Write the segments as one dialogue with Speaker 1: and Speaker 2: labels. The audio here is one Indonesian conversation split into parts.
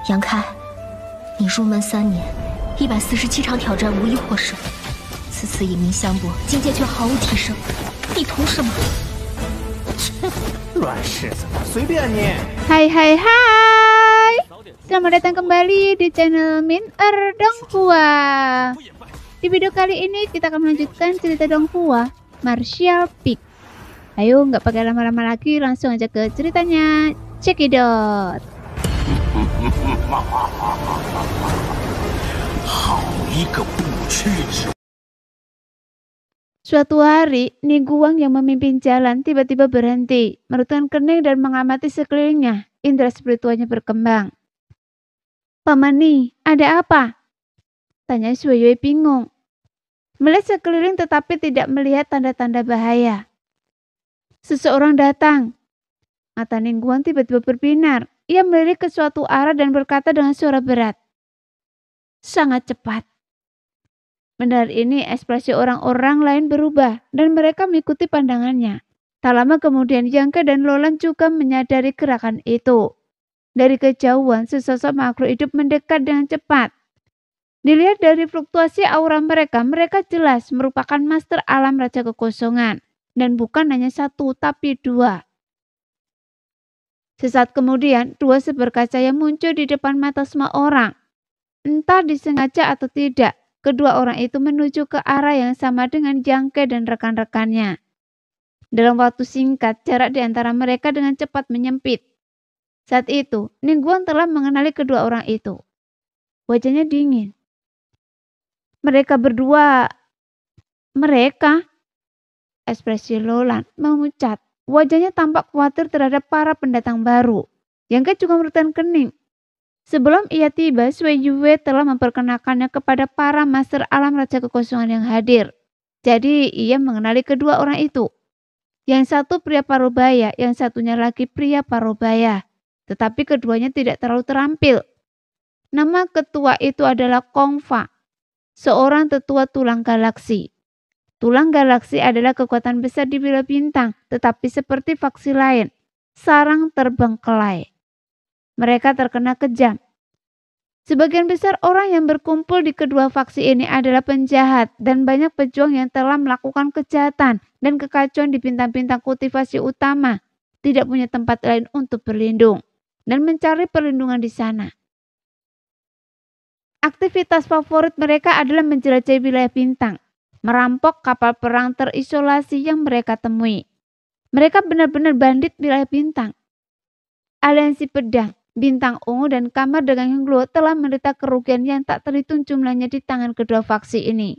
Speaker 1: 杨开，你入门3年，147场挑战无一获胜，此次以命相搏，境界却毫无提升，你图什么？
Speaker 2: 乱柿子，随便你。
Speaker 3: Hai hai hai, selamat datang kembali di channel Min Donghua. Di video kali ini kita akan melanjutkan cerita Donghua Martial Peak. Ayo nggak pakai lama-lama lagi, langsung aja ke ceritanya. Cekidot. Suatu hari, Ningguang yang memimpin jalan tiba-tiba berhenti, merutkan kening dan mengamati sekelilingnya. Indra spiritualnya berkembang. Paman Ni, ada apa? Tanya Sui Yue bingung. Melihat sekeliling tetapi tidak melihat tanda-tanda bahaya. Seseorang datang. Mata Ningguang tiba-tiba berbinar. Ia melirik ke suatu arah dan berkata dengan suara berat. Sangat cepat. Mendengar ini, ekspresi orang-orang lain berubah dan mereka mengikuti pandangannya. Tak lama kemudian, Yang Ke dan Lolan juga menyadari gerakan itu. Dari kejauhan, sesosok makhluk hidup mendekat dengan cepat. Dilihat dari fluktuasi aura mereka, mereka jelas merupakan master alam Raja Kekosongan. Dan bukan hanya satu, tapi 2. Sesaat kemudian, 2 seberkaca yang muncul di depan mata semua orang. Entah disengaja atau tidak, kedua orang itu menuju ke arah yang sama dengan Yang Ke dan rekan-rekannya. Dalam waktu singkat, jarak di antara mereka dengan cepat menyempit. Saat itu, Ningguang telah mengenali kedua orang itu. Wajahnya dingin. Mereka berdua... Mereka? Ekspresi Lolan memucat. Wajahnya tampak khawatir terhadap para pendatang baru. Yang Ke juga merutkan kening. Sebelum ia tiba, Sui Yue telah memperkenalkannya kepada para master alam Raja Kekosongan yang hadir. Jadi ia mengenali kedua orang itu. Yang satu pria Parubaya, yang satunya lagi pria Parubaya. Tetapi keduanya tidak terlalu terampil. Nama ketua itu adalah Kong Fa, seorang tetua tulang galaksi. Tulang galaksi adalah kekuatan besar di Bila Bintang, tetapi seperti faksi lain, sarang terbengkelai. Mereka terkena kejam. Sebagian besar orang yang berkumpul di kedua faksi ini adalah penjahat dan banyak pejuang yang telah melakukan kejahatan dan kekacauan di bintang-bintang kultivasi utama, tidak punya tempat lain untuk berlindung dan mencari perlindungan di sana. Aktivitas favorit mereka adalah menjelajahi wilayah bintang, merampok kapal perang terisolasi yang mereka temui. Mereka benar-benar bandit wilayah bintang. Aliansi pedang, bintang ungu dan kamar dagang yang Hengluo telah menderita kerugian yang tak terhitung jumlahnya di tangan kedua faksi ini.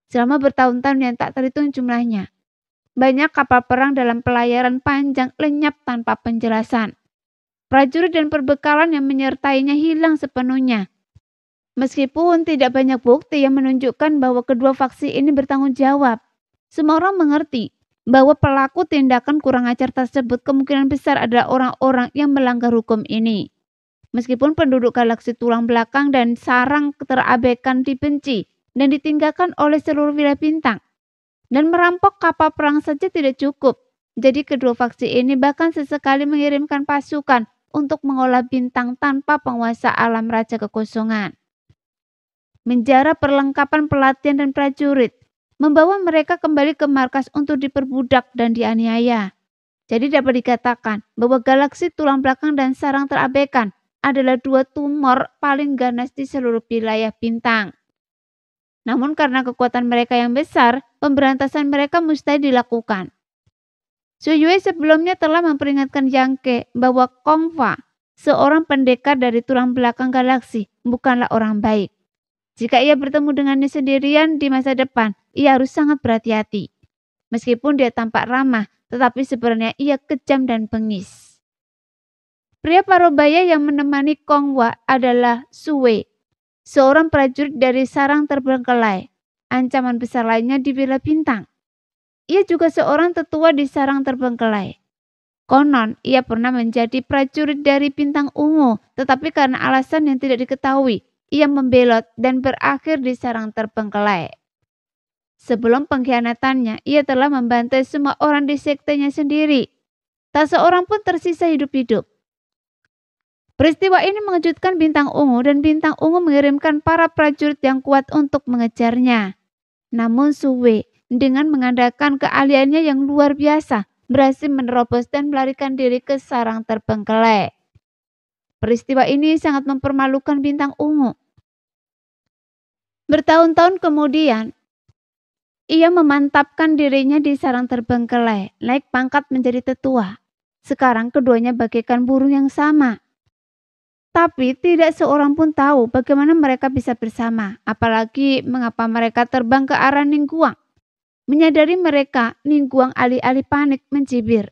Speaker 3: Selama bertahun-tahun yang tak terhitung jumlahnya, banyak kapal perang dalam pelayaran panjang lenyap tanpa penjelasan. Prajurit dan perbekalan yang menyertainya hilang sepenuhnya. Meskipun tidak banyak bukti yang menunjukkan bahwa kedua faksi ini bertanggung jawab, semua orang mengerti bahwa pelaku tindakan kurang ajar tersebut kemungkinan besar adalah orang-orang yang melanggar hukum ini. Meskipun penduduk galaksi tulang belakang dan sarang terabaikan dibenci dan ditinggalkan oleh seluruh wilayah bintang, dan merampok kapal perang saja tidak cukup. Jadi kedua faksi ini bahkan sesekali mengirimkan pasukan untuk mengolah bintang tanpa penguasa alam Raja Kekosongan. Menjara perlengkapan pelatihan dan prajurit, membawa mereka kembali ke markas untuk diperbudak dan dianiaya. Jadi dapat dikatakan bahwa galaksi tulang belakang dan sarang terabaikan adalah 2 tumor paling ganas di seluruh wilayah bintang. Namun karena kekuatan mereka yang besar, pemberantasan mereka mustahil dilakukan. Sui Yue sebelumnya telah memperingatkan Yang Ke bahwa Kong Fa, seorang pendekar dari tulang belakang galaksi, bukanlah orang baik. Jika ia bertemu dengannya sendirian di masa depan, ia harus sangat berhati-hati. Meskipun dia tampak ramah, tetapi sebenarnya ia kejam dan bengis. Pria Parubaya yang menemani Kong Fa adalah Sui, seorang prajurit dari sarang terbengkelai. Ancaman besar lainnya di Bila Bintang. Ia juga seorang tetua di sarang terbengkelai. Konon, ia pernah menjadi prajurit dari bintang ungu, tetapi karena alasan yang tidak diketahui, ia membelot dan berakhir di sarang terbengkelai. Sebelum pengkhianatannya, ia telah membantai semua orang di sektenya sendiri. Tak seorang pun tersisa hidup-hidup. Peristiwa ini mengejutkan Bintang Ungu dan Bintang Ungu mengirimkan para prajurit yang kuat untuk mengejarnya. Namun Suwe dengan mengandalkan keahliannya yang luar biasa berhasil menerobos dan melarikan diri ke sarang terbengkelai. Peristiwa ini sangat mempermalukan Bintang Ungu. Bertahun-tahun kemudian, ia memantapkan dirinya di sarang terbengkelai, naik pangkat menjadi tetua. Sekarang keduanya bagaikan burung yang sama. Tapi tidak seorang pun tahu bagaimana mereka bisa bersama, apalagi mengapa mereka terbang ke arah Ningguang. Menyadari mereka, Ningguang alih-alih panik mencibir.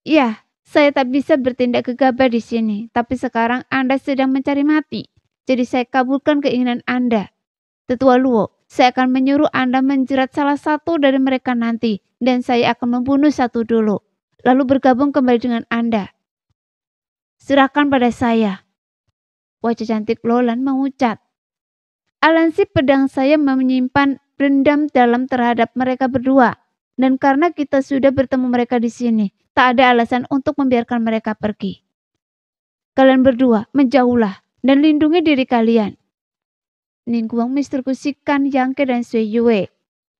Speaker 3: Ya, saya tak bisa bertindak gegabah di sini, tapi sekarang Anda sedang mencari mati. Jadi saya kabulkan keinginan Anda. Tetua Luo, saya akan menyuruh Anda menjerat salah satu dari mereka nanti, dan saya akan membunuh satu dulu, lalu bergabung kembali dengan Anda. Serahkan pada saya. Wajah cantik Lolan mengucat. Alansip pedang saya menyimpan dendam dalam terhadap mereka berdua. Dan karena kita sudah bertemu mereka di sini, tak ada alasan untuk membiarkan mereka pergi. Kalian berdua menjauhlah dan lindungi diri kalian. Ningguang menginstruksikan Yang Ke dan Sui Yue.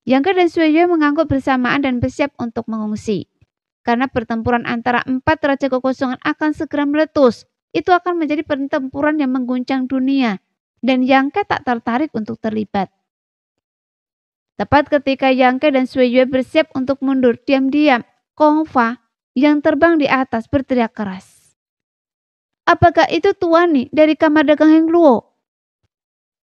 Speaker 3: Yang Ke dan Sui Yue mengangguk bersamaan dan bersiap untuk mengungsi. Karena pertempuran antara 4 Raja Kekosongan akan segera meletus. Itu akan menjadi pertempuran yang mengguncang dunia. Dan Yang Ke tak tertarik untuk terlibat. Tepat ketika Yang Ke dan Sui Yue bersiap untuk mundur, diam-diam Kong Fa yang terbang di atas berteriak keras. Apakah itu Tuani dari kamar dagang Heng Luo?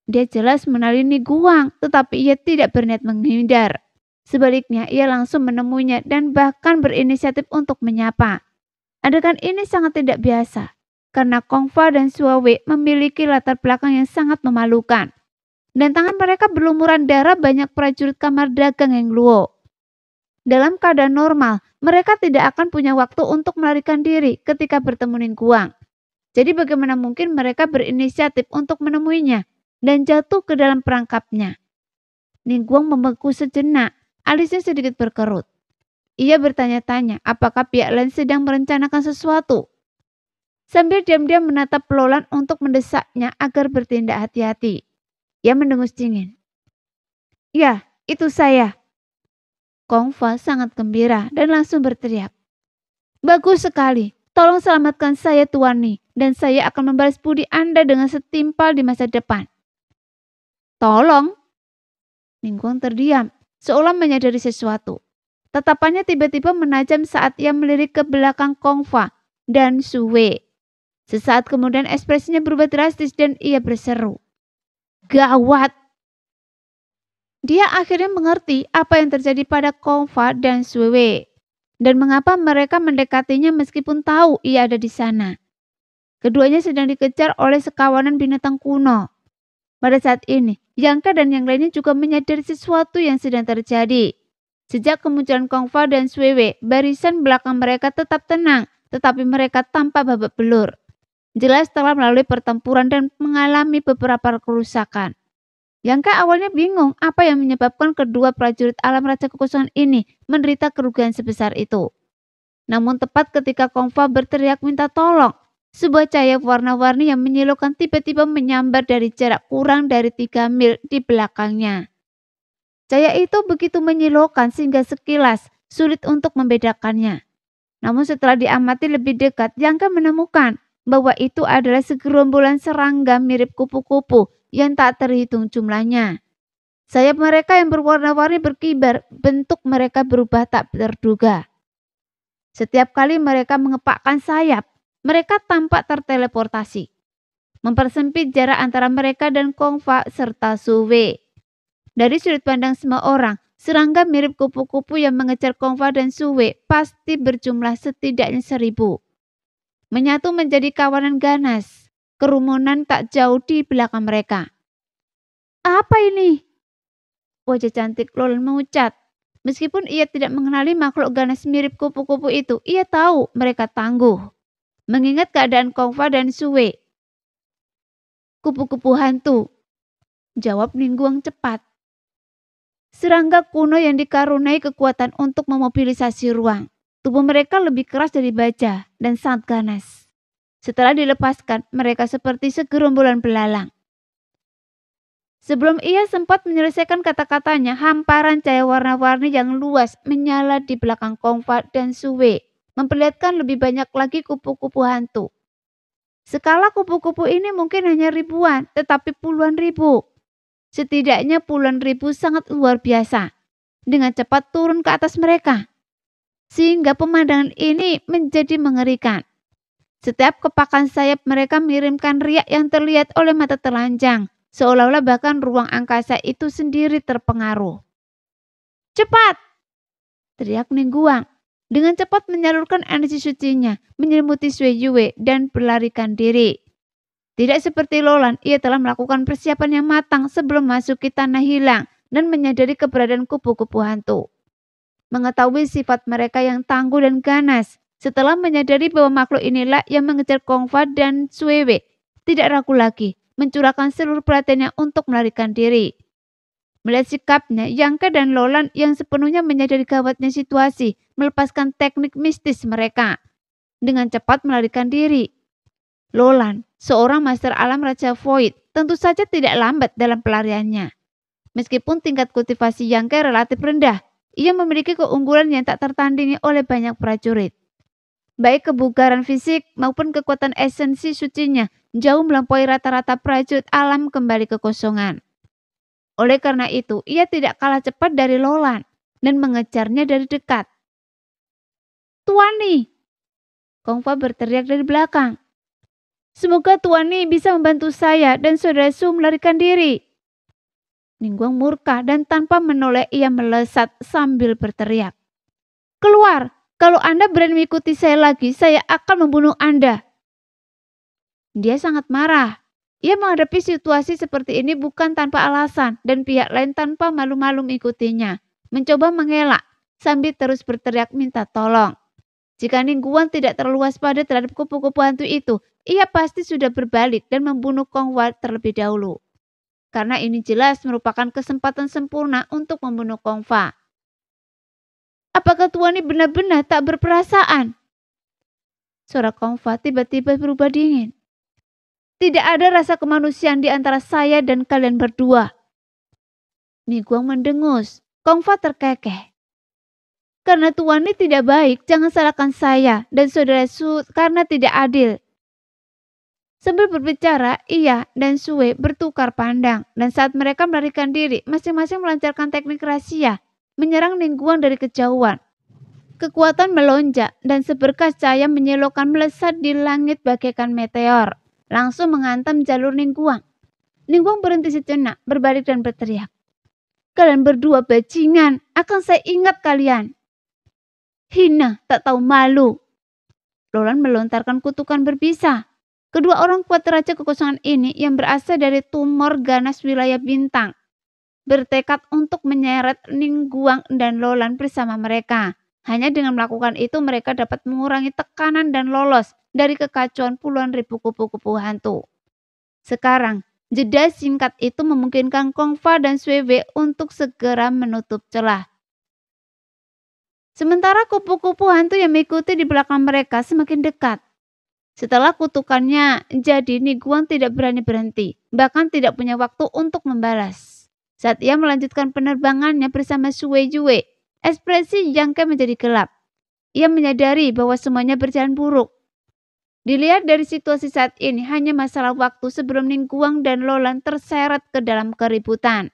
Speaker 3: Dia jelas mengenali Ningguang, tetapi ia tidak berniat menghindar. Sebaliknya, ia langsung menemuinya dan bahkan berinisiatif untuk menyapa. Adegan ini sangat tidak biasa, karena Kong Fa dan Sua Wei memiliki latar belakang yang sangat memalukan. Dan tangan mereka berlumuran darah banyak prajurit kamar dagang Heng Luo. Dalam keadaan normal, mereka tidak akan punya waktu untuk melarikan diri ketika bertemu Ningguang. Jadi bagaimana mungkin mereka berinisiatif untuk menemuinya dan jatuh ke dalam perangkapnya? Ningguang membeku sejenak. Alisnya sedikit berkerut. Ia bertanya-tanya apakah pihak lain sedang merencanakan sesuatu. Sambil diam-diam menatap Lolan untuk mendesaknya agar bertindak hati-hati. Ia mendengus dingin. Ya, itu saya. Kong Fa sangat gembira dan langsung berteriak. Bagus sekali. Tolong selamatkan saya Tuani dan saya akan membalas budi Anda dengan setimpal di masa depan. Tolong? Ningguang terdiam. Seolah menyadari sesuatu. Tatapannya tiba-tiba menajam saat ia melirik ke belakang Kong Fa dan Su Wei. Sesaat kemudian ekspresinya berubah drastis dan ia berseru. Gawat! Dia akhirnya mengerti apa yang terjadi pada Kong Fa dan Su Wei dan mengapa mereka mendekatinya meskipun tahu ia ada di sana. Keduanya sedang dikejar oleh sekawanan binatang kuno. Pada saat ini, Yang Ke dan yang lainnya juga menyadari sesuatu yang sedang terjadi. Sejak kemunculan Kong Fa dan Sui Wei, barisan belakang mereka tetap tenang, tetapi mereka tampak babak belur. Jelas telah melalui pertempuran dan mengalami beberapa kerusakan. Yang Ke awalnya bingung apa yang menyebabkan kedua prajurit alam Raja Kekosongan ini menderita kerugian sebesar itu. Namun tepat ketika Kong Fa berteriak minta tolong, sebuah cahaya warna-warni yang menyilaukan tiba-tiba menyambar dari jarak kurang dari 3 mil di belakangnya. Cahaya itu begitu menyilaukan sehingga sekilas sulit untuk membedakannya. Namun setelah diamati lebih dekat, Yang Ke menemukan bahwa itu adalah segerombolan serangga mirip kupu-kupu yang tak terhitung jumlahnya. Sayap mereka yang berwarna-warni berkibar, bentuk mereka berubah tak terduga. Setiap kali mereka mengepakkan sayap, mereka tampak terteleportasi, mempersempit jarak antara mereka dan Kong Fa serta Su Wei. Dari sudut pandang semua orang, serangga mirip kupu-kupu yang mengejar Kong Fa dan Su Wei pasti berjumlah setidaknya 1000. Menyatu menjadi kawanan ganas, kerumunan tak jauh di belakang mereka. Apa ini? Wajah cantik Lolan mengucat. Meskipun ia tidak mengenali makhluk ganas mirip kupu-kupu itu, ia tahu mereka tangguh. Mengingat keadaan Kong Fa dan Su Wei. Kupu-kupu hantu, jawab Ningguang cepat. Serangga kuno yang dikaruniai kekuatan untuk memobilisasi ruang. Tubuh mereka lebih keras dari baja dan sangat ganas. Setelah dilepaskan, mereka seperti segerombolan belalang. Sebelum ia sempat menyelesaikan kata-katanya, hamparan cahaya warna-warni yang luas menyala di belakang Kongfa dan Sue, memperlihatkan lebih banyak lagi kupu-kupu hantu. Skala kupu-kupu ini mungkin hanya ribuan, tetapi puluhan ribu. Setidaknya puluhan ribu sangat luar biasa, dengan cepat turun ke atas mereka. Sehingga pemandangan ini menjadi mengerikan. Setiap kepakan sayap mereka mengirimkan riak yang terlihat oleh mata telanjang, seolah-olah bahkan ruang angkasa itu sendiri terpengaruh. "Cepat!" teriak Ningguang. Dengan cepat menyalurkan energi sucinya, menyelimuti Sui Yue dan berlarikan diri. Tidak seperti Lolan, ia telah melakukan persiapan yang matang sebelum masuki tanah hilang dan menyadari keberadaan kupu-kupu hantu. Mengetahui sifat mereka yang tangguh dan ganas, setelah menyadari bahwa makhluk inilah yang mengejar Kongfa dan Sui Yue, tidak ragu lagi mencurahkan seluruh perhatiannya untuk melarikan diri. Melihat sikapnya, Yangke dan Lolan yang sepenuhnya menyadari gawatnya situasi, melepaskan teknik mistis mereka. Dengan cepat melarikan diri. Lolan, seorang master alam Raja Void, tentu saja tidak lambat dalam pelariannya. Meskipun tingkat kultivasi Yangke relatif rendah, ia memiliki keunggulan yang tak tertandingi oleh banyak prajurit. Baik kebugaran fisik maupun kekuatan esensi sucinya jauh melampaui rata-rata prajurit alam kembali kekosongan. Oleh karena itu, ia tidak kalah cepat dari Lolan dan mengejarnya dari dekat. "Tuani!" Kongfa berteriak dari belakang. "Semoga Tuani bisa membantu saya dan saudara Su melarikan diri." Ningguang murka dan tanpa menoleh ia melesat sambil berteriak. "Keluar! Kalau Anda berani mengikuti saya lagi, saya akan membunuh Anda." Dia sangat marah. Ia menghadapi situasi seperti ini bukan tanpa alasan dan pihak lain tanpa malu-malu mengikutinya. Mencoba mengelak sambil terus berteriak minta tolong. Jika Ningguang tidak terlalu waspada terhadap kupu-kupu hantu itu, ia pasti sudah berbalik dan membunuh Kongfa terlebih dahulu. Karena ini jelas merupakan kesempatan sempurna untuk membunuh Kongfa. "Apakah Tuan ini benar-benar tak berperasaan?" Suara Kongfa tiba-tiba berubah dingin. "Tidak ada rasa kemanusiaan di antara saya dan kalian berdua." Ningguang mendengus. Kongfa terkekeh. "Karena Tuan ini tidak baik, jangan salahkan saya dan saudara Su karena tidak adil." Sambil berbicara, ia dan Sue bertukar pandang, dan saat mereka melarikan diri, masing-masing melancarkan teknik rahasia, menyerang Ningguang dari kejauhan. Kekuatan melonjak dan seberkas cahaya menyilaukan melesat di langit bagaikan meteor, langsung menghantam jalur Ningguang. Ningguang berhenti sejenak, berbalik dan berteriak, "Kalian berdua bajingan, akan saya ingat kalian." "Hina, tak tahu malu." Lolan melontarkan kutukan berbisa. Kedua orang kuat Raja Kekosongan ini yang berasal dari tumor ganas wilayah bintang, bertekad untuk menyeret Ningguang dan Lolan bersama mereka. Hanya dengan melakukan itu mereka dapat mengurangi tekanan dan lolos dari kekacauan puluhan ribu kupu-kupu hantu. Sekarang, jeda singkat itu memungkinkan Kongfa dan Sui Yue untuk segera menutup celah. Sementara kupu-kupu hantu yang mengikuti di belakang mereka semakin dekat. Setelah kutukannya jadi, Ningguang tidak berani berhenti, bahkan tidak punya waktu untuk membalas. Saat ia melanjutkan penerbangannya bersama Sui Yue, ekspresi Yangke menjadi gelap. Ia menyadari bahwa semuanya berjalan buruk. Dilihat dari situasi saat ini, hanya masalah waktu sebelum Ningguang dan Lolan terseret ke dalam keributan.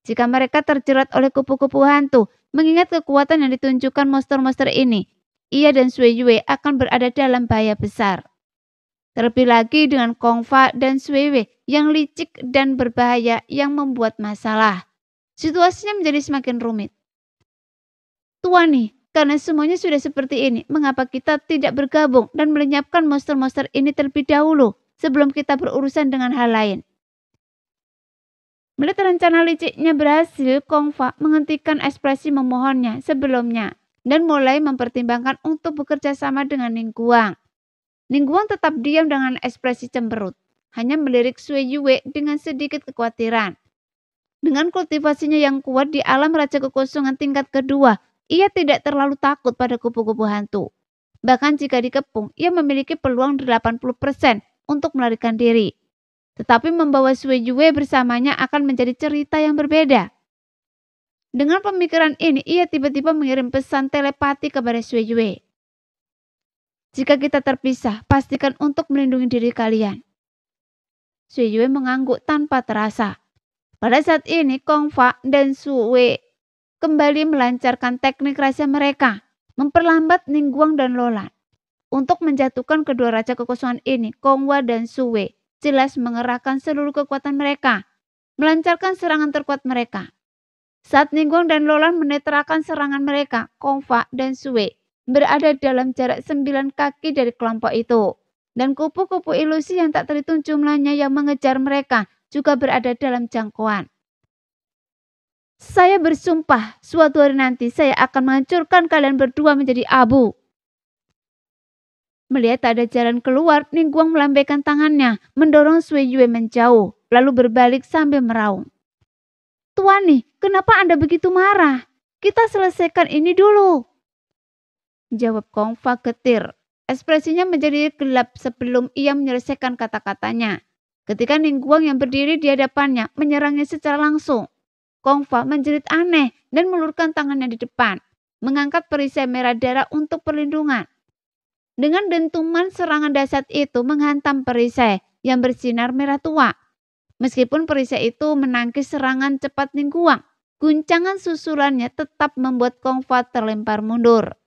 Speaker 3: Jika mereka terjerat oleh kupu-kupu hantu, mengingat kekuatan yang ditunjukkan monster-monster ini, ia dan Sui Yue akan berada dalam bahaya besar. Terlebih lagi dengan Kongfa dan Sui Yue yang licik dan berbahaya yang membuat masalah. Situasinya menjadi semakin rumit. "Tuani, karena semuanya sudah seperti ini, mengapa kita tidak bergabung dan melenyapkan monster-monster ini terlebih dahulu sebelum kita berurusan dengan hal lain?" Melihat rencana liciknya berhasil, Kongfa menghentikan ekspresi memohonnya sebelumnya dan mulai mempertimbangkan untuk bekerja sama dengan Ningguang. Ningguang tetap diam dengan ekspresi cemberut, hanya melirik Sui Yue dengan sedikit kekhawatiran. Dengan kultivasinya yang kuat di alam Raja Kekosongan tingkat kedua, ia tidak terlalu takut pada kupu-kupu hantu. Bahkan jika dikepung, ia memiliki peluang 80% untuk melarikan diri. Tetapi membawa Sui Yue bersamanya akan menjadi cerita yang berbeda. Dengan pemikiran ini, ia tiba-tiba mengirim pesan telepati kepada Sui Yue. Jika kita terpisah, pastikan untuk melindungi diri kalian. Sui Yue mengangguk tanpa terasa. Pada saat ini, Kong Fa dan Su Wei kembali melancarkan teknik rahasia mereka, memperlambat Ningguang dan Lolan. Untuk menjatuhkan kedua raja kekosongan ini, Kong Fa dan Su Wei jelas mengerahkan seluruh kekuatan mereka, melancarkan serangan terkuat mereka. Saat Ningguang dan Lolan menetralkan serangan mereka, Kong Fa dan Su Wei berada dalam jarak 9 kaki dari kelompok itu. Dan kupu-kupu ilusi yang tak terhitung jumlahnya yang mengejar mereka juga berada dalam jangkauan. Saya bersumpah, suatu hari nanti saya akan menghancurkan kalian berdua menjadi abu. Melihat tak ada jalan keluar, Ningguang melambaikan tangannya, mendorong Sui Yue menjauh, lalu berbalik sambil meraung. Tuan, kenapa Anda begitu marah? Kita selesaikan ini dulu. Jawab Kong Fa getir. Ekspresinya menjadi gelap sebelum ia menyelesaikan kata-katanya. Ketika Ningguang yang berdiri di hadapannya menyerangnya secara langsung, Kong Fa menjerit aneh dan meluruskan tangannya di depan, mengangkat perisai merah darah untuk perlindungan. Dengan dentuman serangan dahsyat itu menghantam perisai yang bersinar merah tua. Meskipun perisai itu menangkis serangan cepat Ningguang, guncangan susulannya tetap membuat Kong Fa terlempar mundur.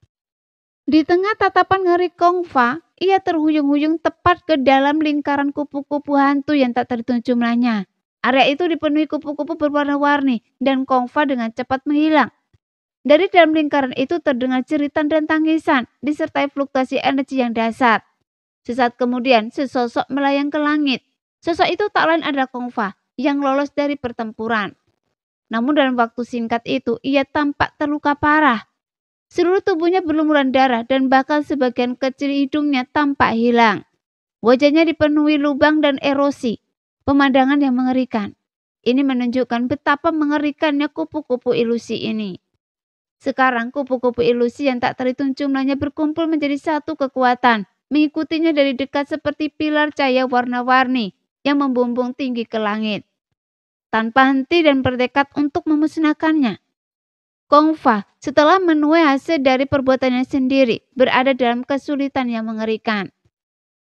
Speaker 3: Di tengah tatapan ngeri Kong Fa, ia terhuyung-huyung tepat ke dalam lingkaran kupu-kupu hantu yang tak terhitung jumlahnya. Area itu dipenuhi kupu-kupu berwarna-warni dan Kong Fa dengan cepat menghilang. Dari dalam lingkaran itu terdengar jeritan dan tangisan, disertai fluktuasi energi yang dahsyat. Sesaat kemudian, sesosok melayang ke langit. Sosok itu tak lain adalah Kong Fa yang lolos dari pertempuran. Namun dalam waktu singkat itu, ia tampak terluka parah. Seluruh tubuhnya berlumuran darah dan bahkan sebagian kecil hidungnya tampak hilang. Wajahnya dipenuhi lubang dan erosi. Pemandangan yang mengerikan. Ini menunjukkan betapa mengerikannya kupu-kupu ilusi ini. Sekarang kupu-kupu ilusi yang tak terhitung jumlahnya berkumpul menjadi satu kekuatan. Mengikutinya dari dekat seperti pilar cahaya warna-warni yang membumbung tinggi ke langit. Tanpa henti dan bertekad untuk memusnahkannya. Kong Fa setelah menuai hasil dari perbuatannya sendiri berada dalam kesulitan yang mengerikan.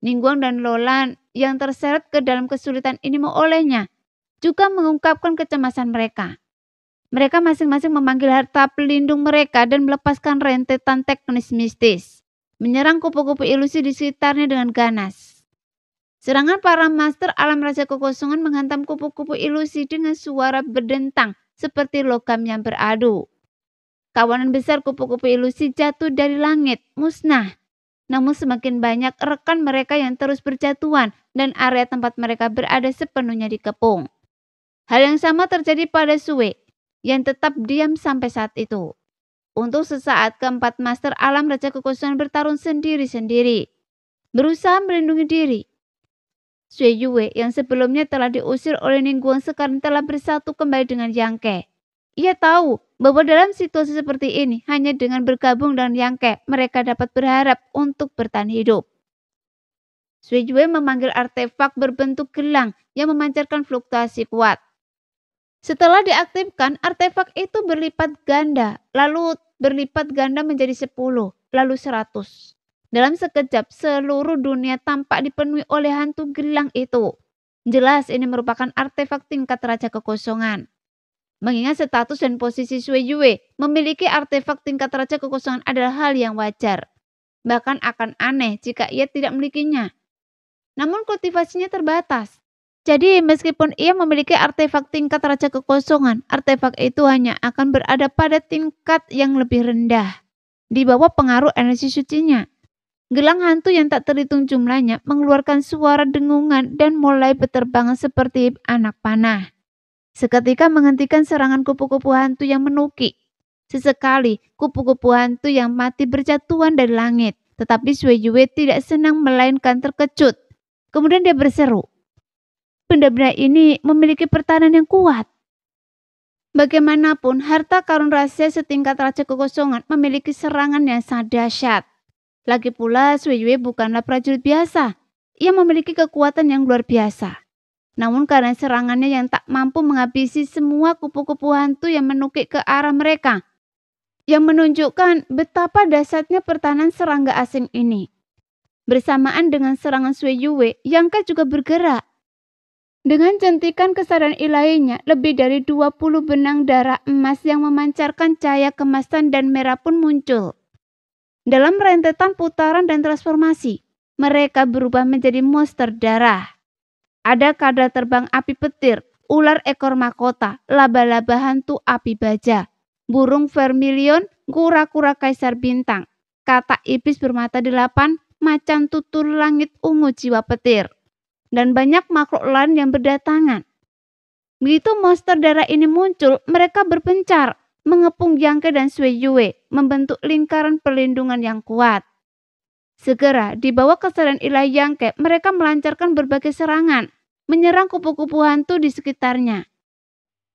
Speaker 3: Ningguang dan Lolan yang terseret ke dalam kesulitan ini olehnya juga mengungkapkan kecemasan mereka. Mereka masing-masing memanggil harta pelindung mereka dan melepaskan rentetan teknis mistis, menyerang kupu-kupu ilusi di sekitarnya dengan ganas. Serangan para master alam raja kekosongan menghantam kupu-kupu ilusi dengan suara berdentang seperti logam yang beradu. Kawanan besar kupu-kupu ilusi jatuh dari langit, musnah. Namun semakin banyak rekan mereka yang terus berjatuhan dan area tempat mereka berada sepenuhnya dikepung. Hal yang sama terjadi pada Sui yang tetap diam sampai saat itu. Untuk sesaat keempat master alam raja kekosongan bertarung sendiri-sendiri, berusaha melindungi diri. Sui Yue yang sebelumnya telah diusir oleh Ningguang sekarang telah bersatu kembali dengan Yang Ke. Ia tahu bahwa dalam situasi seperti ini hanya dengan bergabung dengan Yang Ke mereka dapat berharap untuk bertahan hidup. Sui Yue memanggil artefak berbentuk gelang yang memancarkan fluktuasi kuat. Setelah diaktifkan, artefak itu berlipat ganda, lalu berlipat ganda menjadi 10, lalu 100. Dalam sekejap seluruh dunia tampak dipenuhi oleh hantu gelang itu. Jelas ini merupakan artefak tingkat raja kekosongan. Mengingat status dan posisi Sui Yue memiliki artefak tingkat raja kekosongan adalah hal yang wajar. Bahkan akan aneh jika ia tidak memilikinya. Namun kultivasinya terbatas. Jadi meskipun ia memiliki artefak tingkat raja kekosongan, artefak itu hanya akan berada pada tingkat yang lebih rendah. Di bawah pengaruh energi sucinya. Gelang hantu yang tak terhitung jumlahnya mengeluarkan suara dengungan dan mulai berterbangan seperti anak panah. Seketika menghentikan serangan kupu-kupu hantu yang menukik. Sesekali kupu-kupu hantu yang mati berjatuhan dari langit. Tetapi Sui Yue tidak senang melainkan terkejut. Kemudian dia berseru. Benda-benda ini memiliki pertahanan yang kuat. Bagaimanapun harta karun rahasia setingkat raja kekosongan memiliki serangan yang sangat dahsyat. Lagi pula Sui Yue bukanlah prajurit biasa. Ia memiliki kekuatan yang luar biasa. Namun karena serangannya yang tak mampu menghabisi semua kupu-kupu hantu yang menukik ke arah mereka, yang menunjukkan betapa dahsyatnya pertahanan serangga asing ini. Bersamaan dengan serangan Sui Yue, Yang Ke juga bergerak. Dengan jentikan kesadaran ilahinya, lebih dari 20 benang darah emas yang memancarkan cahaya kemasan dan merah pun muncul. Dalam rentetan putaran dan transformasi, mereka berubah menjadi monster darah. Ada kadal terbang api petir, ular ekor mahkota, laba-laba hantu api baja, burung vermilion, kura-kura kaisar bintang, katak iblis bermata 8, macan tutul langit ungu jiwa petir, dan banyak makhluk lain yang berdatangan. Begitu monster darah ini muncul, mereka berpencar, mengepung Yang Ke dan Sui Yue, membentuk lingkaran perlindungan yang kuat. Segera, di bawah kesadaran ilahi Yang Ke, mereka melancarkan berbagai serangan, menyerang kupu-kupu hantu di sekitarnya.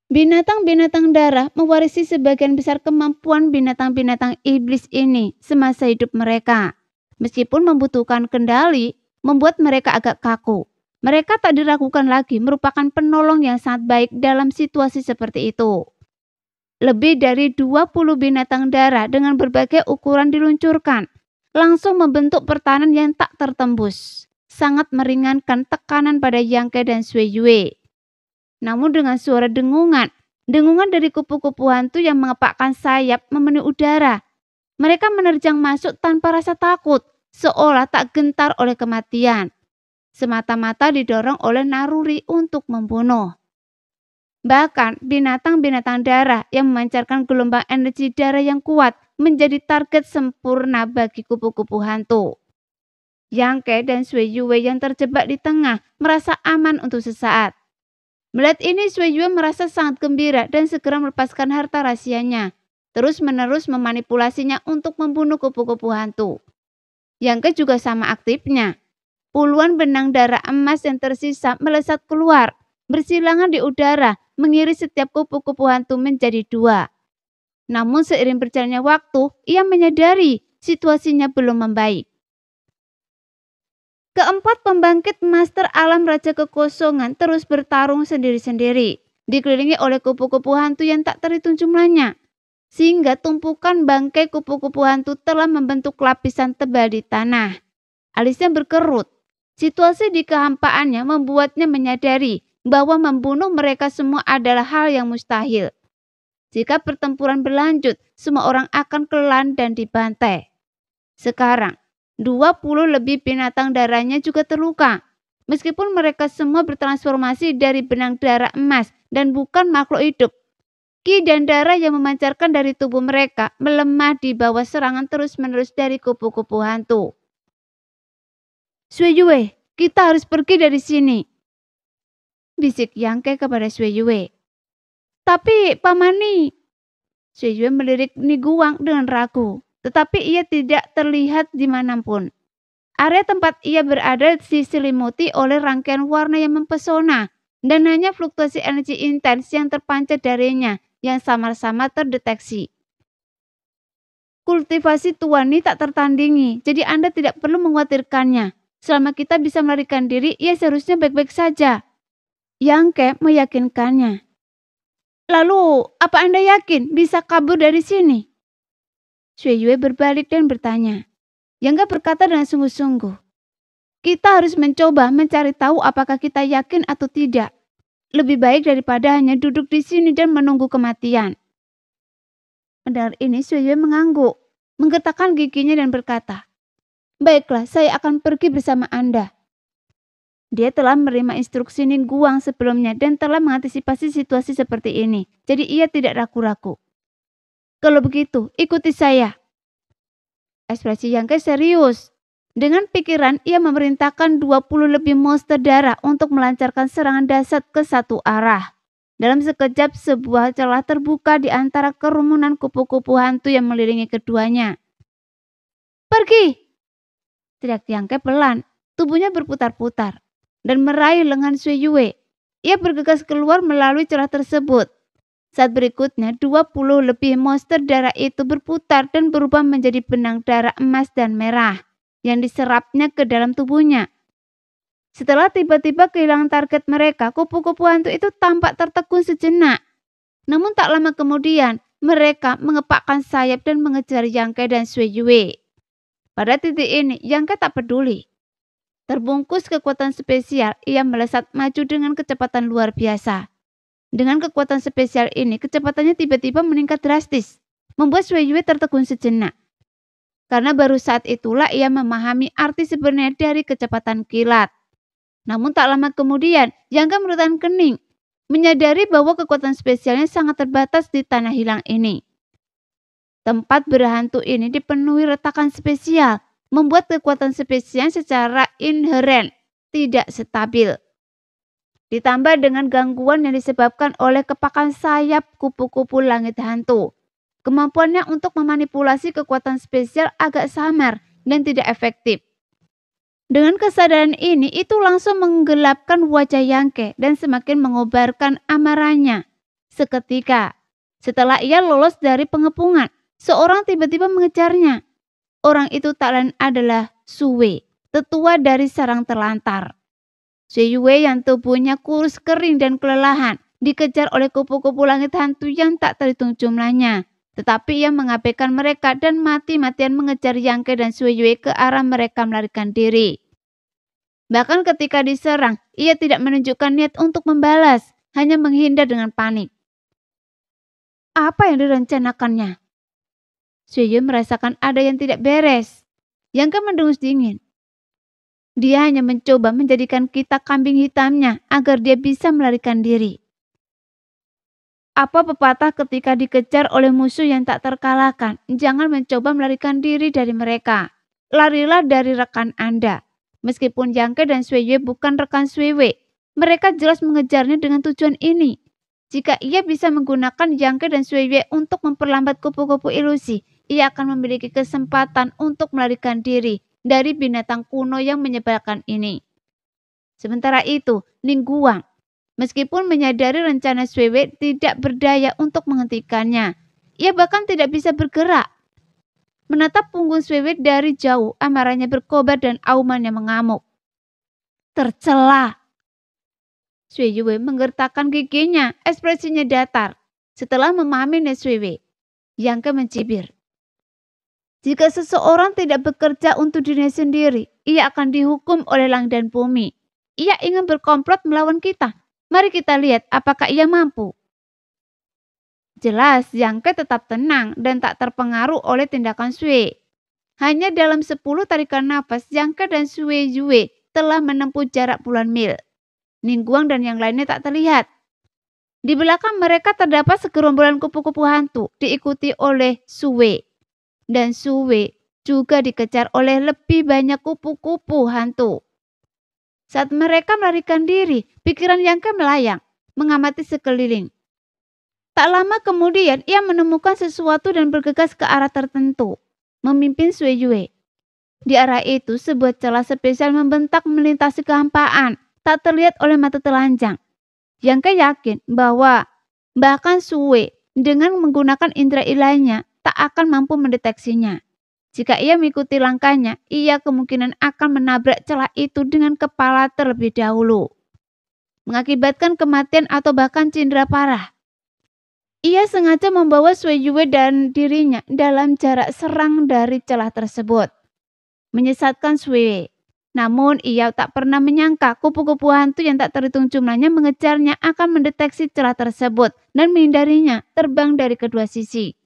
Speaker 3: Binatang-binatang darah mewarisi sebagian besar kemampuan binatang-binatang iblis ini semasa hidup mereka. Meskipun membutuhkan kendali, membuat mereka agak kaku. Mereka tak diragukan lagi merupakan penolong yang sangat baik dalam situasi seperti itu. Lebih dari 20 binatang darah dengan berbagai ukuran diluncurkan, langsung membentuk pertahanan yang tak tertembus, sangat meringankan tekanan pada Yang Ke dan Sui Yue. Namun dengan suara dengungan dari kupu-kupu hantu yang mengepakkan sayap memenuhi udara, mereka menerjang masuk tanpa rasa takut, seolah tak gentar oleh kematian, semata-mata didorong oleh naluri untuk membunuh. Bahkan binatang-binatang darah yang memancarkan gelombang energi darah yang kuat menjadi target sempurna bagi kupu-kupu hantu. Yang Ke dan Sui Yue yang terjebak di tengah merasa aman untuk sesaat. Melihat ini, Sui Yue merasa sangat gembira dan segera melepaskan harta rahasianya, terus-menerus memanipulasinya untuk membunuh kupu-kupu hantu. Yang Ke juga sama aktifnya. Puluhan benang darah emas yang tersisa melesat keluar, bersilangan di udara, mengiris setiap kupu-kupu hantu menjadi 2. Namun seiring berjalannya waktu, ia menyadari situasinya belum membaik. Keempat pembangkit Master Alam Raja Kekosongan terus bertarung sendiri-sendiri, dikelilingi oleh kupu-kupu hantu yang tak terhitung jumlahnya, sehingga tumpukan bangkai kupu-kupu hantu telah membentuk lapisan tebal di tanah. Alisnya berkerut. Situasi di kehampaannya membuatnya menyadari bahwa membunuh mereka semua adalah hal yang mustahil. Jika pertempuran berlanjut, semua orang akan kelelahan dan dibantai. Sekarang, 20 lebih binatang darahnya juga terluka. Meskipun mereka semua bertransformasi dari benang darah emas dan bukan makhluk hidup, ki dan darah yang memancarkan dari tubuh mereka melemah di bawah serangan terus-menerus dari kupu-kupu hantu. Sui Yue, kita harus pergi dari sini, bisik Yang Ke kepada Sui Yue. Tapi Pamani, Sui Yue melirik Niguang dengan ragu, tetapi ia tidak terlihat dimanapun. Area tempat ia berada diselimuti oleh rangkaian warna yang mempesona dan hanya fluktuasi energi intens yang terpancar darinya yang samar-samar terdeteksi. Kultivasi Tuani tak tertandingi, jadi Anda tidak perlu mengkhawatirkannya. Selama kita bisa melarikan diri, ia seharusnya baik-baik saja. Yang Ke meyakinkannya. Lalu, apa Anda yakin bisa kabur dari sini? Sui Yue berbalik dan bertanya. Yang Ke berkata dengan sungguh-sungguh. Kita harus mencoba mencari tahu apakah kita yakin atau tidak. Lebih baik daripada hanya duduk di sini dan menunggu kematian. Mendengar ini, Sui Yue mengangguk, menggertakkan giginya dan berkata, baiklah, saya akan pergi bersama Anda. Dia telah menerima instruksi Niguang sebelumnya dan telah mengantisipasi situasi seperti ini, jadi ia tidak ragu-ragu. Kalau begitu, ikuti saya. Ekspresi Yang Ke serius. Dengan pikiran, ia memerintahkan 20 lebih monster darah untuk melancarkan serangan dahsyat ke satu arah. Dalam sekejap, sebuah celah terbuka di antara kerumunan kupu-kupu hantu yang mengelilingi keduanya. Pergi! Teriak Yang Ke pelan, tubuhnya berputar-putar dan meraih lengan Sui Yue. Ia bergegas keluar melalui celah tersebut. Saat berikutnya, 20 lebih monster darah itu berputar dan berubah menjadi benang darah emas dan merah yang diserapnya ke dalam tubuhnya. Setelah tiba-tiba kehilangan target mereka, kupu-kupu hantu itu tampak tertegun sejenak. Namun tak lama kemudian, mereka mengepakkan sayap dan mengejar Yang Ke dan Sui Yue. Pada titik ini, Yang Ke tak peduli. Terbungkus kekuatan spesial, ia melesat maju dengan kecepatan luar biasa. Dengan kekuatan spesial ini, kecepatannya tiba-tiba meningkat drastis, membuat Sui Yue tertegun sejenak. Karena baru saat itulah ia memahami arti sebenarnya dari kecepatan kilat. Namun tak lama kemudian, Yang Ke meretan kening, menyadari bahwa kekuatan spesialnya sangat terbatas di tanah hilang ini. Tempat berhantu ini dipenuhi retakan spesial, membuat kekuatan spesial secara inheren tidak stabil. Ditambah dengan gangguan yang disebabkan oleh kepakan sayap kupu-kupu langit hantu. Kemampuannya untuk memanipulasi kekuatan spesial agak samar dan tidak efektif. Dengan kesadaran ini, itu langsung menggelapkan wajah Yang Ke dan semakin mengobarkan amarahnya. Seketika, setelah ia lolos dari pengepungan, seorang tiba-tiba mengejarnya. Orang itu tak lain adalah Sui, tetua dari sarang terlantar. Sui Yue yang tubuhnya kurus kering dan kelelahan, dikejar oleh kupu-kupu langit hantu yang tak terhitung jumlahnya. Tetapi ia mengabaikan mereka dan mati-matian mengejar Yang Ke dan Sui Yue ke arah mereka melarikan diri. Bahkan ketika diserang, ia tidak menunjukkan niat untuk membalas, hanya menghindar dengan panik. Apa yang direncanakannya? Sui Yue merasakan ada yang tidak beres. Yang Ke mendengus dingin. Dia hanya mencoba menjadikan kita kambing hitamnya agar dia bisa melarikan diri. Apa pepatah ketika dikejar oleh musuh yang tak terkalahkan, jangan mencoba melarikan diri dari mereka. Larilah dari rekan Anda. Meskipun Yang Ke dan Sui Yue bukan rekan Sui Wei, mereka jelas mengejarnya dengan tujuan ini. Jika ia bisa menggunakan Yang Ke dan Sui Yue untuk memperlambat kupu-kupu ilusi, ia akan memiliki kesempatan untuk melarikan diri dari binatang kuno yang menyebalkan ini. Sementara itu, Ning Guang, meskipun menyadari rencana Sui Wei tidak berdaya untuk menghentikannya, ia bahkan tidak bisa bergerak. Menatap punggung Sui Wei dari jauh, amarahnya berkobar dan aumannya mengamuk. Tercela. Sui Yue menggertakkan giginya, ekspresinya datar. Setelah memahami niat Sui Wei, Yang Ke mencibir. Jika seseorang tidak bekerja untuk dirinya sendiri, ia akan dihukum oleh langit dan bumi. Ia ingin berkomplot melawan kita. Mari kita lihat apakah ia mampu. Jelas Yang Ke tetap tenang dan tak terpengaruh oleh tindakan Sui. Hanya dalam 10 tarikan nafas, Yang Ke dan Sui Yue telah menempuh jarak puluhan mil. Ning Guang dan yang lainnya tak terlihat. Di belakang mereka terdapat segerombolan kupu-kupu hantu diikuti oleh Sui. Dan Sui juga dikejar oleh lebih banyak kupu-kupu hantu. Saat mereka melarikan diri, pikiran Yang Ke melayang, mengamati sekeliling. Tak lama kemudian ia menemukan sesuatu dan bergegas ke arah tertentu, memimpin Sui Yue. Di arah itu sebuah celah spesial membentak melintasi kehampaan, tak terlihat oleh mata telanjang. Yang Ke yakin bahwa bahkan Sui dengan menggunakan indera ilahnya tak akan mampu mendeteksinya. Jika ia mengikuti langkahnya, ia kemungkinan akan menabrak celah itu dengan kepala terlebih dahulu, mengakibatkan kematian atau bahkan cedera parah. Ia sengaja membawa Sui Yue dan dirinya dalam jarak serang dari celah tersebut, menyesatkan Sui Yue. Namun ia tak pernah menyangka kupu-kupu hantu yang tak terhitung jumlahnya mengejarnya akan mendeteksi celah tersebut dan menghindarinya terbang dari kedua sisi.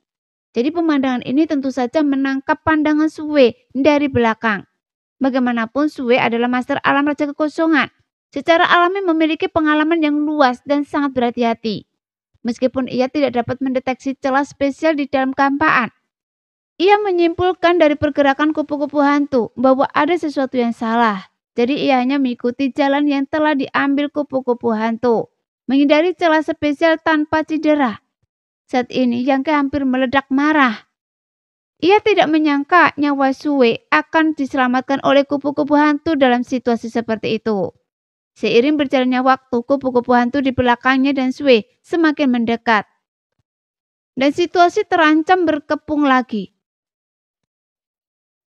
Speaker 3: Jadi pemandangan ini tentu saja menangkap pandangan Sui dari belakang. Bagaimanapun Sui adalah master alam Raja Kekosongan. Secara alami memiliki pengalaman yang luas dan sangat berhati-hati. Meskipun ia tidak dapat mendeteksi celah spesial di dalam kehampaan, ia menyimpulkan dari pergerakan kupu-kupu hantu bahwa ada sesuatu yang salah. Jadi ia hanya mengikuti jalan yang telah diambil kupu-kupu hantu, menghindari celah spesial tanpa cedera. Saat ini Yang Ke hampir meledak marah. Ia tidak menyangka nyawa Sui akan diselamatkan oleh kupu-kupu hantu dalam situasi seperti itu. Seiring berjalannya waktu, kupu-kupu hantu di belakangnya dan Sui semakin mendekat. dan situasi terancam berkepung lagi.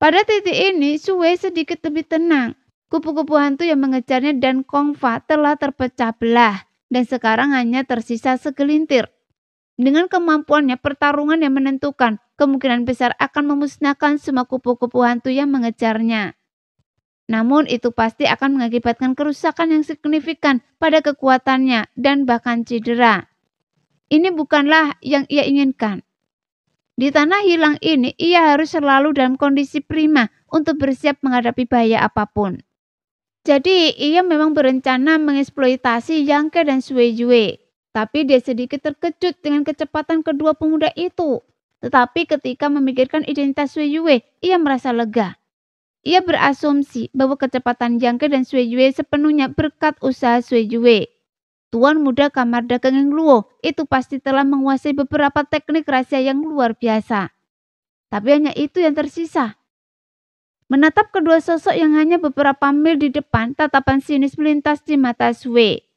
Speaker 3: Pada titik ini, Sue sedikit lebih tenang. Kupu-kupu hantu yang mengejarnya dan Kongfa telah terpecah belah dan sekarang hanya tersisa segelintir. Dengan kemampuannya, pertarungan yang menentukan kemungkinan besar akan memusnahkan semua kupu-kupu hantu yang mengejarnya. Namun itu pasti akan mengakibatkan kerusakan yang signifikan pada kekuatannya dan bahkan cedera. Ini bukanlah yang ia inginkan. Di tanah hilang ini, ia harus selalu dalam kondisi prima untuk bersiap menghadapi bahaya apapun. Jadi, ia memang berencana mengeksploitasi Yang Ke dan Sue Yue. Tapi dia sedikit terkejut dengan kecepatan kedua pemuda itu. Tetapi ketika memikirkan identitas Sue Yue, ia merasa lega. Ia berasumsi bahwa kecepatan Yang Ke dan Sue Yue sepenuhnya berkat usaha Sue Yue. Tuan muda kamar dagang yang Luo itu pasti telah menguasai beberapa teknik rahasia yang luar biasa. Tapi hanya itu yang tersisa. Menatap kedua sosok yang hanya beberapa mil di depan, tatapan sinis melintas di mata Sue.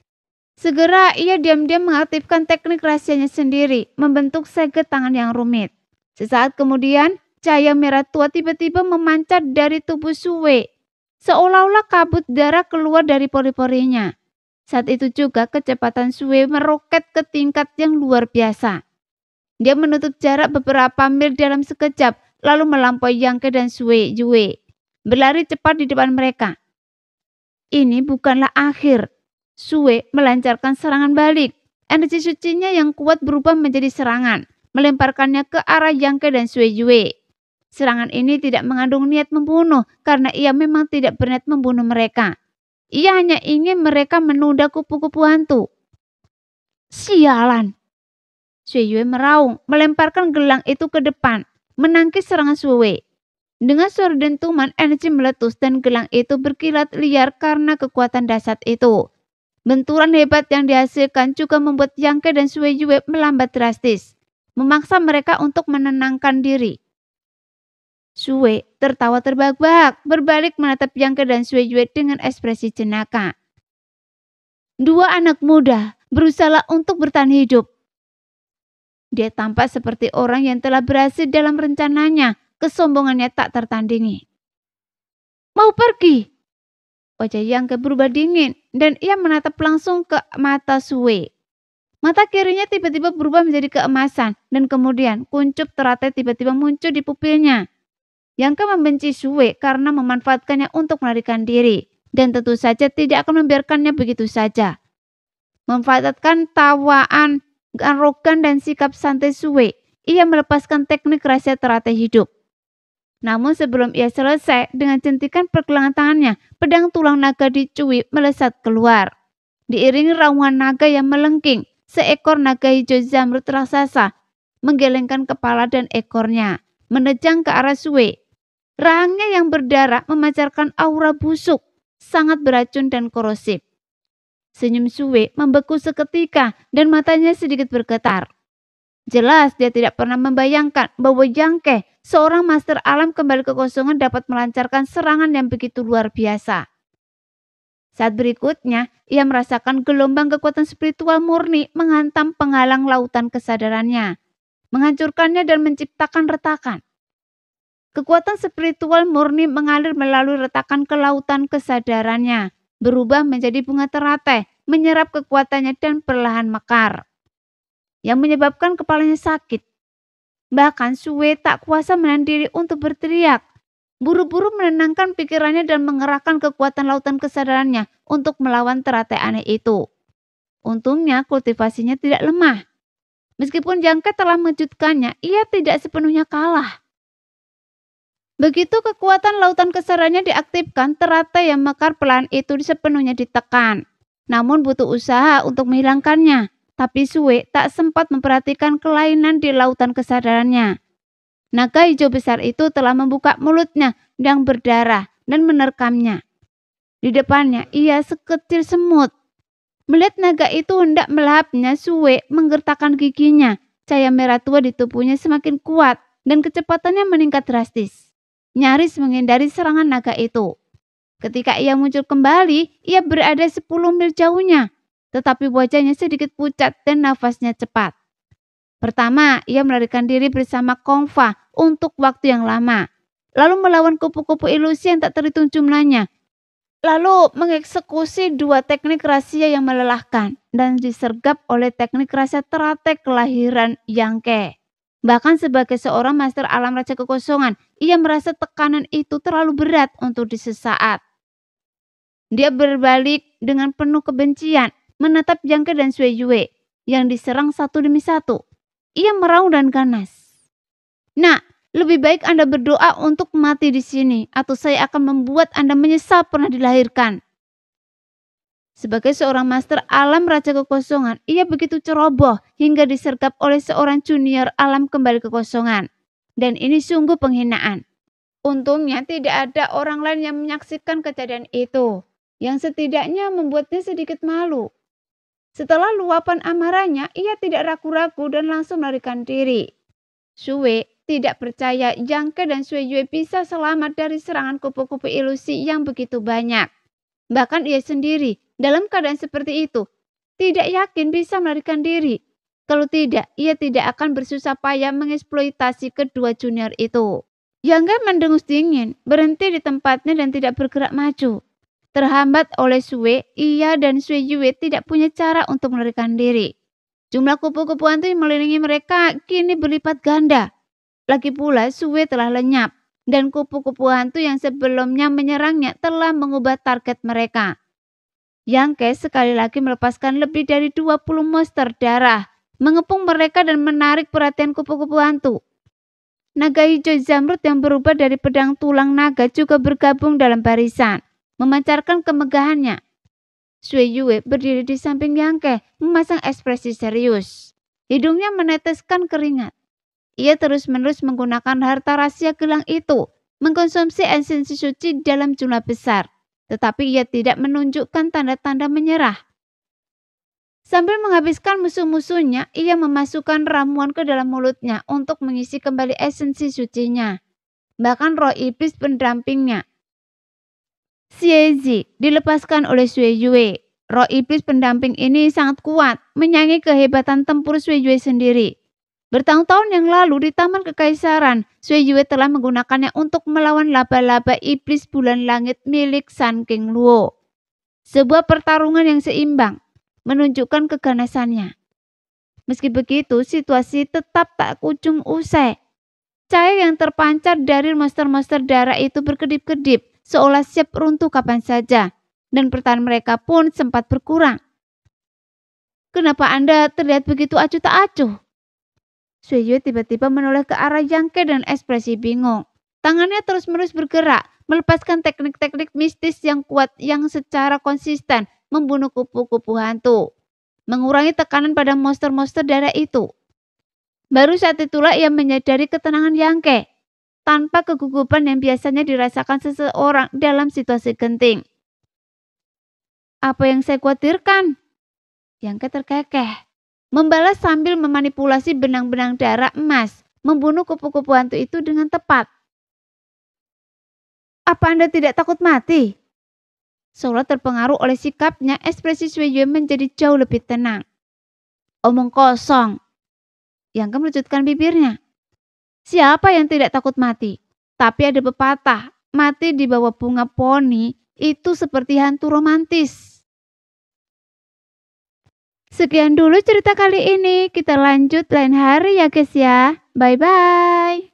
Speaker 3: Segera ia diam-diam mengaktifkan teknik rahasianya sendiri, membentuk segel tangan yang rumit. Sesaat kemudian, cahaya merah tua tiba-tiba memancar dari tubuh Sue. Seolah-olah kabut darah keluar dari pori-porinya. Saat itu juga kecepatan Sue meroket ke tingkat yang luar biasa. Dia menutup jarak beberapa mil dalam sekejap, lalu melampaui Yang Ke dan Sue Yue. Berlari cepat di depan mereka. Ini bukanlah akhir. Sue melancarkan serangan balik. Energi sucinya yang kuat berubah menjadi serangan, melemparkannya ke arah Yang Ke dan Sue Yue. Serangan ini tidak mengandung niat membunuh karena ia memang tidak berniat membunuh mereka. Ia hanya ingin mereka menunda kupu-kupu hantu. Sialan! Sue Yue meraung, melemparkan gelang itu ke depan, menangkis serangan Sue. Dengan suara dentuman, energi meletus dan gelang itu berkilat liar karena kekuatan dahsyat itu. Benturan hebat yang dihasilkan juga membuat Yang Ke dan Sue Yue melambat drastis, memaksa mereka untuk menenangkan diri. Sue tertawa terbahak-bahak, berbalik menatap Yang Ke dan Sue Yue dengan ekspresi jenaka. Dua anak muda berusaha untuk bertahan hidup. Dia tampak seperti orang yang telah berhasil dalam rencananya, kesombongannya tak tertandingi. Mau pergi? Wajah Yang Ke berubah dingin dan ia menatap langsung ke mata Sue. Mata kirinya tiba-tiba berubah menjadi keemasan dan kemudian kuncup teratai tiba-tiba muncul di pupilnya. Yang Ke membenci Sue karena memanfaatkannya untuk melarikan diri dan tentu saja tidak akan membiarkannya begitu saja. Memanfaatkan tawaan, arogan dan sikap santai Sue, ia melepaskan teknik rahasia teratai hidup. Namun sebelum ia selesai dengan centikan pergelangan tangannya, pedang tulang naga dicui melesat keluar. Diiringi raungan naga yang melengking, seekor naga hijau zamrud raksasa menggelengkan kepala dan ekornya, menejang ke arah Sue. Rahangnya yang berdarah memancarkan aura busuk, sangat beracun dan korosif. Senyum Sue membeku seketika dan matanya sedikit bergetar. Jelas dia tidak pernah membayangkan bahwa Yang Ke, seorang master alam kembali kekosongan, dapat melancarkan serangan yang begitu luar biasa. Saat berikutnya, ia merasakan gelombang kekuatan spiritual murni menghantam penghalang lautan kesadarannya, menghancurkannya dan menciptakan retakan. Kekuatan spiritual murni mengalir melalui retakan ke lautan kesadarannya, berubah menjadi bunga teratai, menyerap kekuatannya dan perlahan mekar, yang menyebabkan kepalanya sakit. Bahkan Sue tak kuasa menahan diri untuk berteriak. Buru-buru menenangkan pikirannya dan mengerahkan kekuatan lautan kesadarannya untuk melawan teratai aneh itu. Untungnya kultivasinya tidak lemah. Meskipun Yang Ke telah mengejutkannya, ia tidak sepenuhnya kalah. Begitu kekuatan lautan kesadarannya diaktifkan, teratai yang mekar pelan itu sepenuhnya ditekan. Namun butuh usaha untuk menghilangkannya. Tapi Sue tak sempat memperhatikan kelainan di lautan kesadarannya. Naga hijau besar itu telah membuka mulutnya yang berdarah dan menerkamnya. Di depannya ia sekecil semut. Melihat naga itu hendak melahapnya, Sue menggertakkan giginya. Cahaya merah tua di tubuhnya semakin kuat dan kecepatannya meningkat drastis, nyaris menghindari serangan naga itu. Ketika ia muncul kembali, ia berada 10 mil jauhnya, tetapi wajahnya sedikit pucat dan nafasnya cepat. Pertama, ia melarikan diri bersama Kongfa untuk waktu yang lama, lalu melawan kupu-kupu ilusi yang tak terhitung jumlahnya, lalu mengeksekusi 2 teknik rahasia yang melelahkan dan disergap oleh teknik rahasia teratai kelahiran Yangke. Bahkan sebagai seorang master alam Raja Kekosongan, ia merasa tekanan itu terlalu berat untuk sesaat. Dia berbalik dengan penuh kebencian, menatap Yangke dan Sui Yue yang diserang satu demi satu. Ia meraung dan ganas. Nah, lebih baik Anda berdoa untuk mati di sini, atau saya akan membuat Anda menyesal pernah dilahirkan. Sebagai seorang master alam Raja Kekosongan, ia begitu ceroboh hingga disergap oleh seorang junior alam kembali kekosongan. Dan ini sungguh penghinaan. Untungnya tidak ada orang lain yang menyaksikan kejadian itu, yang setidaknya membuatnya sedikit malu. Setelah luapan amarahnya, ia tidak ragu-ragu dan langsung melarikan diri. Sui tidak percaya Yangke dan Sui Yue bisa selamat dari serangan kupu-kupu ilusi yang begitu banyak. Bahkan ia sendiri dalam keadaan seperti itu tidak yakin bisa melarikan diri. Kalau tidak, ia tidak akan bersusah payah mengeksploitasi kedua junior itu. Yangke mendengus dingin, berhenti di tempatnya dan tidak bergerak maju. Terhambat oleh Sui, ia dan Sui Yue tidak punya cara untuk melarikan diri. Jumlah kupu-kupu hantu yang mengelilingi mereka kini berlipat ganda. Lagi pula Sui telah lenyap dan kupu-kupu hantu yang sebelumnya menyerangnya telah mengubah target mereka. Yangke sekali lagi melepaskan lebih dari 20 monster darah, mengepung mereka dan menarik perhatian kupu-kupu hantu. Naga hijau zamrud yang berubah dari pedang tulang naga juga bergabung dalam barisan, memancarkan kemegahannya. Sui Yue berdiri di samping Yangke, memasang ekspresi serius. Hidungnya meneteskan keringat. Ia terus-menerus menggunakan harta rahasia gelang itu, mengkonsumsi esensi suci dalam jumlah besar, tetapi ia tidak menunjukkan tanda-tanda menyerah. Sambil menghabiskan musuh-musuhnya, ia memasukkan ramuan ke dalam mulutnya untuk mengisi kembali esensi sucinya. Bahkan roh iblis pendampingnya, Xiezi, dilepaskan oleh Sui Yue. Roh iblis pendamping ini sangat kuat, menyaingi kehebatan tempur Sui Yue sendiri. Bertahun-tahun yang lalu di Taman Kekaisaran, Sui Yue telah menggunakannya untuk melawan laba-laba iblis bulan langit milik San King Luo. Sebuah pertarungan yang seimbang, menunjukkan keganasannya. Meski begitu, situasi tetap tak kunjung usai. Cahaya yang terpancar dari monster-monster darah itu berkedip-kedip, seolah siap runtuh kapan saja, dan pertahanan mereka pun sempat berkurang. Kenapa Anda terlihat begitu acuh tak acuh? Sui Yue tiba-tiba menoleh ke arah Yangke dan ekspresi bingung. Tangannya terus-menerus bergerak, melepaskan teknik-teknik mistis yang kuat yang secara konsisten membunuh kupu-kupu hantu, mengurangi tekanan pada monster-monster darah itu. Baru saat itulah ia menyadari ketenangan Yangke, tanpa kegugupan yang biasanya dirasakan seseorang dalam situasi genting. Apa yang saya khawatirkan? Yangke terkekeh, membalas sambil memanipulasi benang-benang darah emas, membunuh kupu-kupu hantu itu dengan tepat. Apa Anda tidak takut mati? Seolah terpengaruh oleh sikapnya, ekspresi Sui Yue menjadi jauh lebih tenang. Omong kosong. Yangke melucutkan bibirnya. Siapa yang tidak takut mati? Tapi ada pepatah, mati di bawah bunga poni itu seperti hantu romantis. Sekian dulu cerita kali ini, kita lanjut lain hari ya guys ya. Bye-bye.